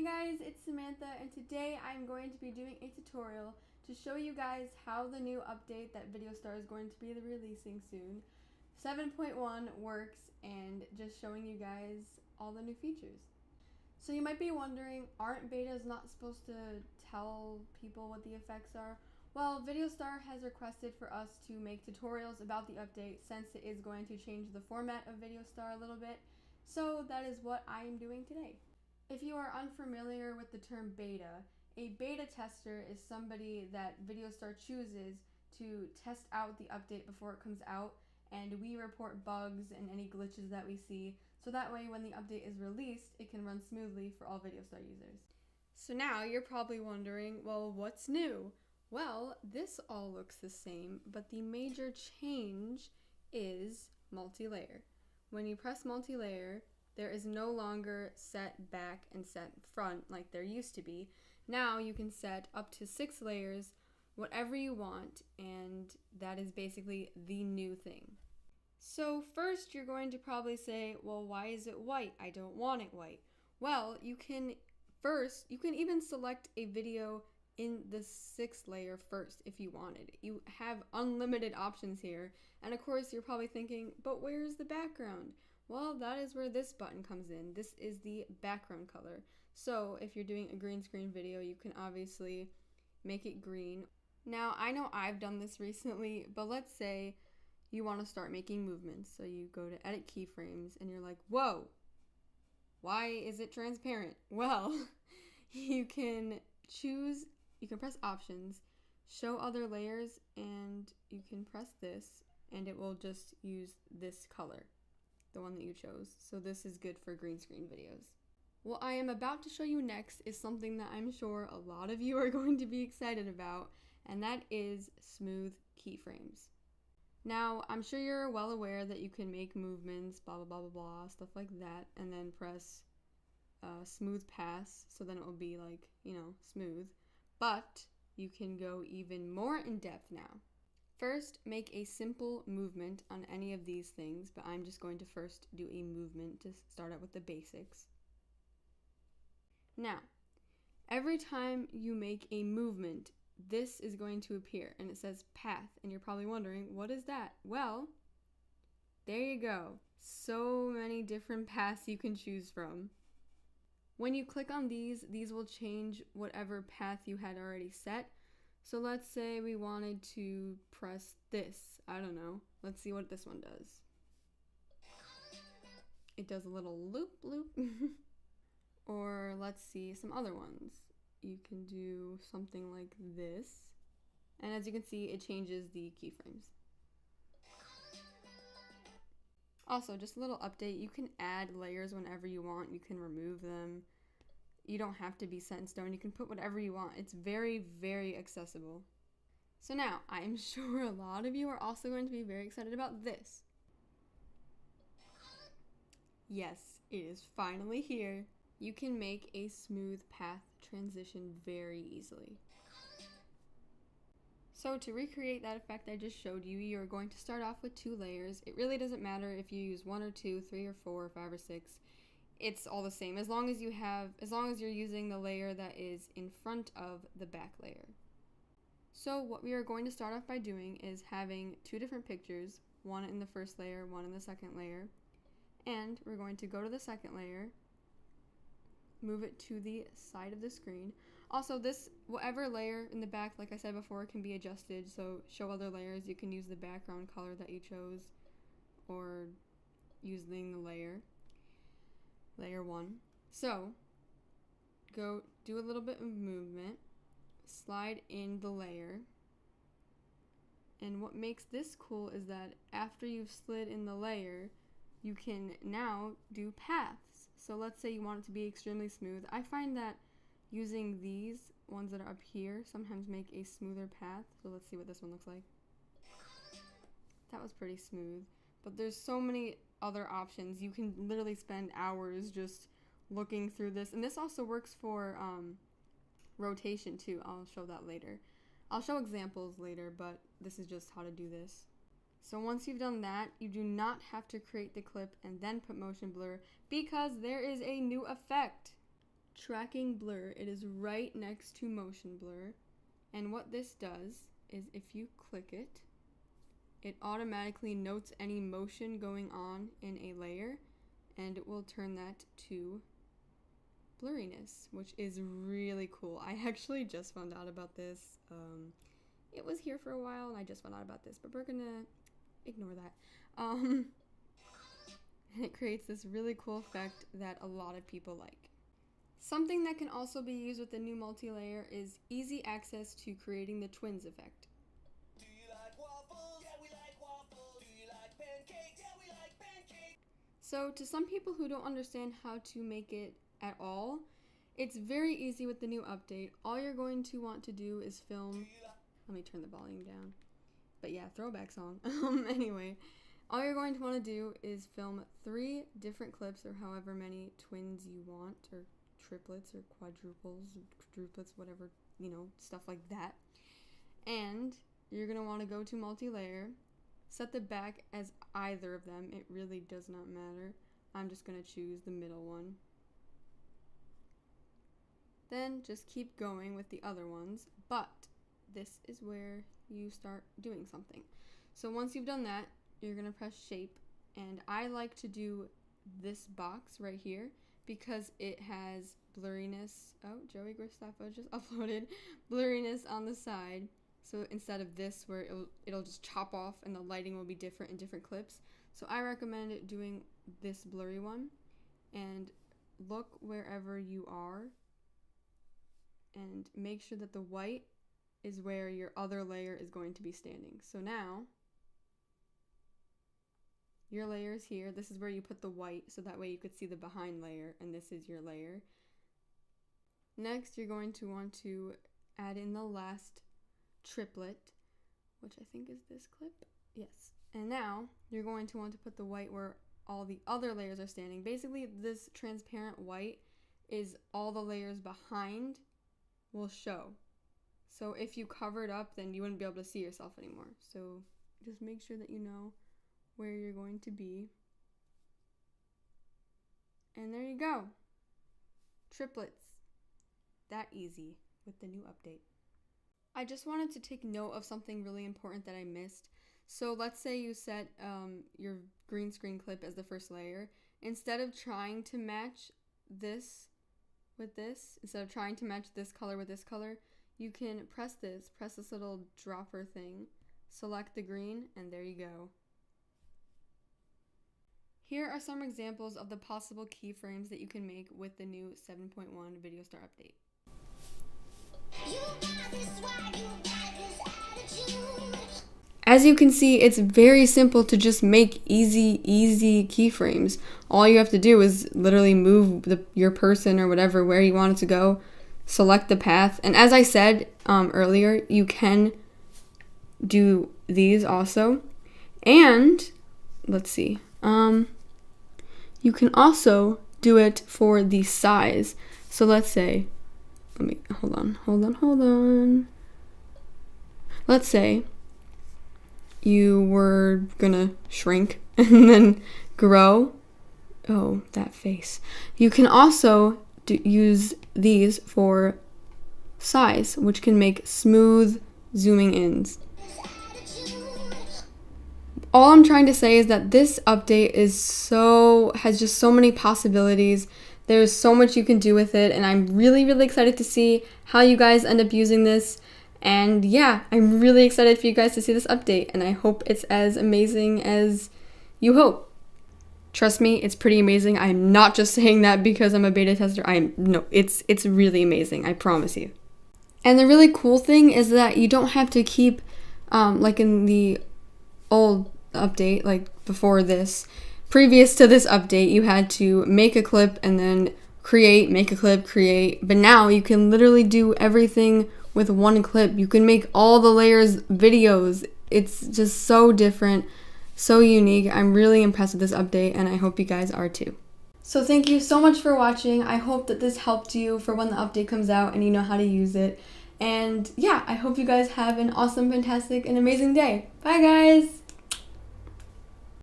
guys, it's Samantha, and today I'm going to be doing a tutorial to show you guys how the new update that VideoStar is going to be releasing soon, 7.1, works, and just showing you guys all the new features. So you might be wondering, aren't betas not supposed to tell people what the effects are? Well, VideoStar has requested for us to make tutorials about the update since it is going to change the format of VideoStar a little bit, so that is what I am doing today. If you are unfamiliar with the term beta, a beta tester is somebody that VideoStar chooses to test out the update before it comes out, and we report bugs and any glitches that we see, so that way when the update is released, it can run smoothly for all VideoStar users. So now you're probably wondering, well, what's new? Well, this all looks the same, but the major change is multilayer. When you press multilayer, there is no longer set back and set front like there used to be. Now you can set up to 6 layers, whatever you want, and that is basically the new thing. So first you're going to probably say, well, why is it white? I don't want it white. Well, you can even select a video in the 6th layer first if you wanted. You have unlimited options here, and of course you're probably thinking, but where's the background? Well, that is where this button comes in. This is the background color. So if you're doing a green screen video, you can obviously make it green. Now, I know I've done this recently, but let's say you want to start making movements. So you go to edit keyframes and you're like, whoa, why is it transparent? Well, you can press options, show other layers, and you can press this and it will just use this color, the one that you chose. So this is good for green screen videos. What I am about to show you next is something that I'm sure a lot of you are going to be excited about, and that is smooth keyframes. Now, I'm sure you're well aware that you can make movements, blah, blah, blah, blah, blah, stuff like that, and then press smooth pass, so then it will be like, smooth. But you can go even more in depth now. First, make a simple movement on any of these things, but I'm just going to first do a movement to start out with the basics. Now, every time you make a movement, this is going to appear, and it says path, and you're probably wondering, what is that? Well, there you go. So many different paths you can choose from. When you click on these will change whatever path you had already set. So let's say we wanted to press this. I don't know. Let's see what this one does. It does a little loop loop. Or let's see some other ones. You can do something like this. And as you can see, it changes the keyframes. Also, just a little update, you can add layers whenever you want. You can remove them. You don't have to be set in stone. You can put whatever you want. It's very, very accessible. So now, I'm sure a lot of you are also going to be very excited about this. Yes, it is finally here. You can make a smooth path transition very easily. So to recreate that effect I just showed you, you're going to start off with 2 layers. It really doesn't matter if you use 1 or 2, 3 or 4, 5 or 6. It's all the same as long as you're using the layer that is in front of the back layer. So what we are going to start off by doing is having 2 different pictures, one in the first layer, one in the second layer, and we're going to go to the second layer, move it to the side of the screen. Also, whatever layer in the back, like I said before, can be adjusted. So show other layers, you can use the background color that you chose or using the layer 1. So go do a little bit of movement, slide in the layer. And what makes this cool is that after you've slid in the layer, you can now do paths. So let's say you want it to be extremely smooth. I find that using these ones that are up here sometimes make a smoother path. So let's see what this one looks like. That was pretty smooth. But there's so many other options. You can literally spend hours just looking through this. And this also works for rotation too. I'll show that later. I'll show examples later, but this is just how to do this. So once you've done that, you do not have to create the clip and then put motion blur because there is a new effect. tracking blur. It is right next to motion blur. And what this does is if you click it, it automatically notes any motion going on in a layer, and it will turn that to blurriness, which is really cool. I actually just found out about this. It was here for a while and I just found out about this, but we're gonna ignore that. And it creates this really cool effect that a lot of people like. Something that can also be used with the new multi-layer is easy access to creating the twins effect. Do you like waffles? Yeah, we like waffles. Do you like pancakes? Yeah, we like pancakes. So to some people who don't understand how to make it at all, it's very easy with the new update. All you're going to want to do is film. Let me turn the volume down. But yeah, throwback song. Anyway, all you're going to want to do is film 3 different clips, or however many twins you want, or triplets, or quadruples, or quadruplets, whatever, you know, stuff like that. And you're going to want to go to multi-layer, set the back as either of them. It really does not matter. I'm just going to choose the middle one. Then just keep going with the other ones, but this is where you start doing something. So once you've done that, you're going to press shape, and I like to do this box right here because it has blurriness. Oh, Joey Gristafo just uploaded blurriness on the side. So instead of this where it'll just chop off and the lighting will be different in different clips. So I recommend doing this blurry one, and look wherever you are and make sure that the white is where your other layer is going to be standing. So now your layer is here. This is where you put the white, so that way you could see the behind layer, and this is your layer. Next, you're going to want to add in the last triplet, which I think is this clip. Yes. And now you're going to want to put the white where all the other layers are standing. Basically, this transparent white is all the layers behind will show. So if you cover it up, then you wouldn't be able to see yourself anymore. So just make sure that you know where you're going to be. And there you go. Triplets. That easy with the new update. I just wanted to take note of something really important that I missed. So let's say you set your green screen clip as the first layer. Instead of trying to match this with this, instead of trying to match this color with this color, you can press this little dropper thing, select the green, and there you go. Here are some examples of the possible keyframes that you can make with the new 7.1 Video Star update. As you can see, it's very simple to just make easy keyframes. All you have to do is literally move your person or whatever where you want it to go, select the path, and as I said earlier, you can do these also. And let's see, you can also do it for the size. So let's say, hold on. Let's say you were gonna shrink and then grow. Oh, that face. You can also use these for size, which can make smooth zooming ins. All I'm trying to say is that this update has just so many possibilities. There's so much you can do with it, and I'm really excited to see how you guys end up using this. And yeah, I'm really excited for you guys to see this update, and I hope it's as amazing as you hope. Trust me, it's pretty amazing. I'm not just saying that because I'm a beta tester. It's really amazing, I promise you. And the really cool thing is that you don't have to keep, like in the old update, like before this, previous to this update, you had to make a clip and then create, make a clip, create. But now you can literally do everything with one clip. You can make all the layers videos. It's just so different, so unique. I'm really impressed with this update, and I hope you guys are too. So thank you so much for watching. I hope that this helped you for when the update comes out and you know how to use it. And yeah, I hope you guys have an awesome, fantastic, and amazing day. Bye guys!